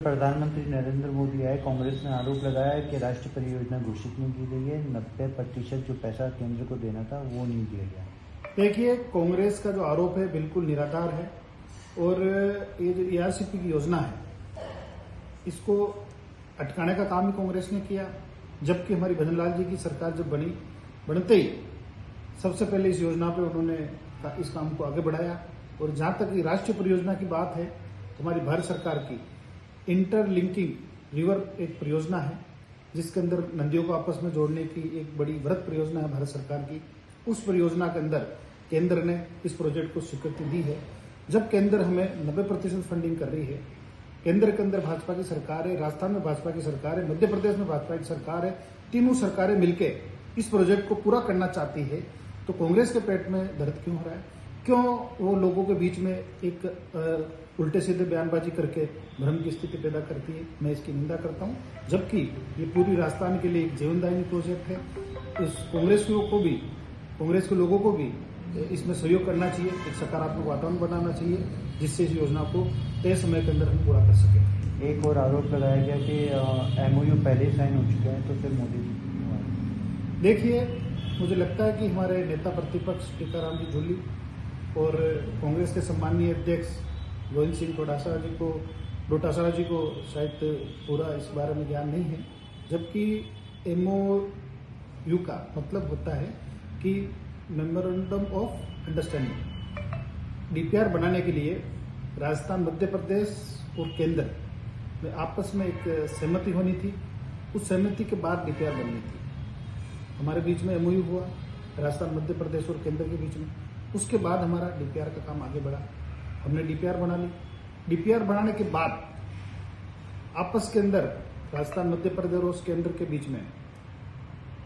प्रधानमंत्री नरेंद्र मोदी आए, कांग्रेस ने आरोप लगाया है कि राष्ट्रीय परियोजना घोषित नहीं की गई है। 90% जो पैसा केंद्र को देना था वो नहीं दिया गया। देखिए, कांग्रेस का जो आरोप है बिल्कुल निराधार है और ये जो ईआरसीपी की योजना है इसको अटकाने का काम ही कांग्रेस ने किया। जबकि हमारी भजनलाल जी की सरकार जब बनते ही सबसे पहले इस योजना पे उन्होंने इस काम को आगे बढ़ाया। और जहां तक राष्ट्रीय परियोजना की बात है, हमारी भारत सरकार की इंटरलिंकिंग रिवर एक परियोजना है जिसके अंदर नदियों को आपस में जोड़ने की एक बड़ी वृहत परियोजना है भारत सरकार की। उस परियोजना के अंदर केंद्र ने इस प्रोजेक्ट को स्वीकृति दी है। जब केंद्र हमें 90% फंडिंग कर रही है, केंद्र के अंदर भाजपा की सरकार है, राजस्थान में भाजपा की सरकार है, मध्य प्रदेश में भाजपा की सरकार है, तीनों सरकारें मिलकर इस प्रोजेक्ट को पूरा करना चाहती है, तो कांग्रेस के पेट में दर्द क्यों हो रहा है? क्यों वो लोगों के बीच में एक उल्टे सीधे बयानबाजी करके भ्रम की स्थिति पैदा करती है? मैं इसकी निंदा करता हूं। जबकि ये पूरी राजस्थान के लिए एक जीवनदायिनी प्रोजेक्ट है। इस कांग्रेस के लोगों को भी इसमें सहयोग करना चाहिए, एक सकारात्मक वातावरण बनाना चाहिए जिससे इस योजना को तय समय के अंदर हम पूरा कर सकें। एक और आरोप लगाया गया कि एमओयू पहले साइन हो चुके हैं, तो फिर मोदी जी। देखिए, मुझे लगता है कि हमारे नेता प्रतिपक्ष टीकाराम जी जूली और कांग्रेस के सम्मानीय अध्यक्ष गोविंद सिंह डोटासरा जी को शायद पूरा इस बारे में ज्ञान नहीं है। जबकि एमओयू का मतलब होता है कि मेमोरेंडम ऑफ अंडरस्टैंडिंग। डीपीआर बनाने के लिए राजस्थान, मध्य प्रदेश और केंद्र में आपस में एक सहमति होनी थी। उस सहमति के बाद डीपीआर बननी थी। हमारे बीच में एमओयू हुआ, राजस्थान, मध्य प्रदेश और केंद्र के बीच में। उसके बाद हमारा डीपीआर का काम आगे बढ़ा। हमने डीपीआर बना ली। डीपीआर बनाने के बाद आपस के अंदर राजस्थान, मध्य प्रदेश और केंद्र के बीच में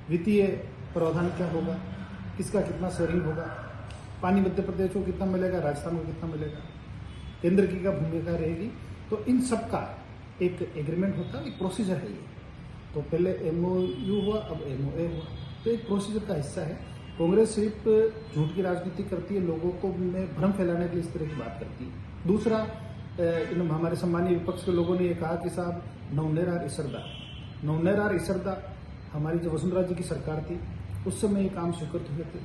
वित्तीय प्रावधान क्या होगा, किसका कितना शेयरिंग होगा, पानी मध्य प्रदेश को कितना मिलेगा, राजस्थान को कितना मिलेगा, केंद्र की क्या भूमिका रहेगी, तो इन सब का एक एग्रीमेंट होता है, एक प्रोसीजर है ये। तो पहले एमओयू हुआ, अब एमओए हुआ, तो एक प्रोसीजर का हिस्सा है। कांग्रेस सिर्फ झूठ की राजनीति करती है, लोगों को में भ्रम फैलाने के लिए इस तरह की बात करती है। दूसरा, हमारे सम्मानीय विपक्ष के लोगों ने ये कहा कि साहब नवनेरार इसरदा हमारी जो वसुंधरा जी की सरकार थी उस समय ये काम स्वीकृत हुए थे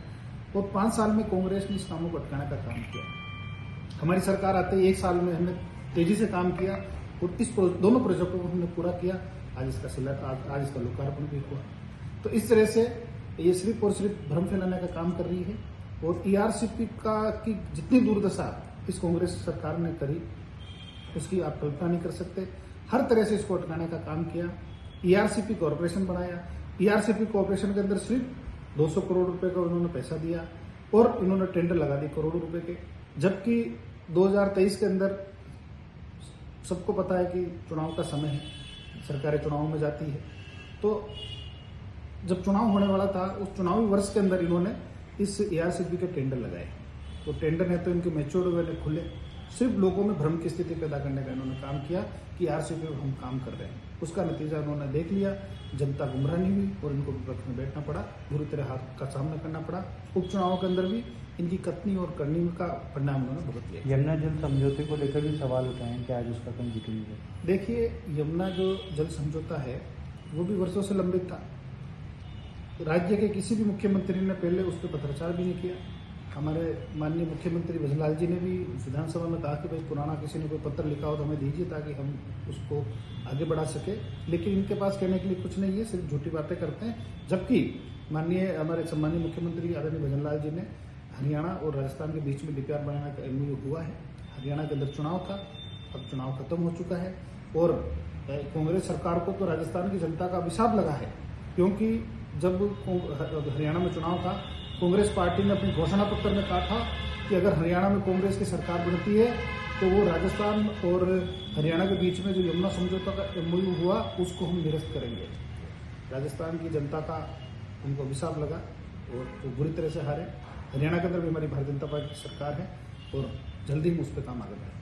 और 5 साल में कांग्रेस ने इस कामों को अटकाने का काम किया। हमारी सरकार आते ही 1 साल में हमने तेजी से काम किया और इस दोनों प्रोजेक्टों को हमने पूरा किया। आज इसका लोकार्पण भी हुआ। तो इस तरह से ये सिर्फ और सिर्फ भ्रम फैलाने का काम कर रही है। और ईआरसीपी की जितनी दुर्दशा इस कांग्रेस सरकार ने करी उसकी आप कल्पना नहीं कर सकते। हर तरह से इसको अटकाने का काम किया। ईआरसीपी कॉर्पोरेशन बनाया। ईआरसीपी कॉर्पोरेशन के अंदर सिर्फ 200 करोड़ रुपए का उन्होंने पैसा दिया और इन्होंने टेंडर लगा दिए करोड़ों रुपए के। जबकि 2023 के अंदर सबको पता है कि चुनाव का समय है, सरकारें चुनाव में जाती है। तो जब चुनाव होने वाला था उस चुनावी वर्ष के अंदर इन्होंने इस ईआरसीपी के टेंडर लगाए। तो टेंडर है तो इनके मैच्योर्ड हुए ने खुले, सिर्फ लोगों में भ्रम की स्थिति पैदा करने का इन्होंने काम किया कि ईआरसीपी में हम काम कर रहे हैं। उसका नतीजा उन्होंने देख लिया। जनता गुमराह नहीं हुई और इनको विपक्ष में बैठना पड़ा, बुरी तरह हार का सामना करना पड़ा। उपचुनावों के अंदर भी इनकी कथनी और करनी का परिणाम उन्होंने भुगत लिया। यमुना जल समझौते को लेकर भी सवाल उठाए हैं कि आज उसका कोई जिक्र नहीं है। देखिए, यमुना जो जल समझौता है वो भी वर्षों से लंबित था। राज्य के किसी भी मुख्यमंत्री ने पहले उस पर पत्राचार भी नहीं किया। हमारे माननीय मुख्यमंत्री भजनलाल जी ने भी विधानसभा में कहा कि भाई पुराना किसी ने कोई पत्र लिखा हो तो हमें दीजिए ताकि हम उसको आगे बढ़ा सके। लेकिन इनके पास कहने के लिए कुछ नहीं है, सिर्फ झूठी बातें करते हैं। जबकि हमारे सम्मानीय मुख्यमंत्री आदरणीय भजनलाल जी ने हरियाणा और राजस्थान के बीच में डीपीआर बनाने का एमओयू हुआ है। हरियाणा के अंदर चुनाव था, अब चुनाव खत्म हो चुका है और कांग्रेस सरकार को तो राजस्थान की जनता का अभिशाप लगा है। क्योंकि जब हरियाणा में चुनाव था, कांग्रेस पार्टी ने अपने घोषणा पत्र में कहा था कि अगर हरियाणा में कांग्रेस की सरकार बनती है तो वो राजस्थान और हरियाणा के बीच में जो यमुना समझौता का एमओयू हुआ उसको हम निरस्त करेंगे। राजस्थान की जनता का उनको अभिशाप लगा और वो बुरी तरह से हारे। हरियाणा के अंदर भी हमारी भारतीय जनता पार्टी की सरकार है और जल्दी हम उस पर काम आगे बढ़ाएंगे।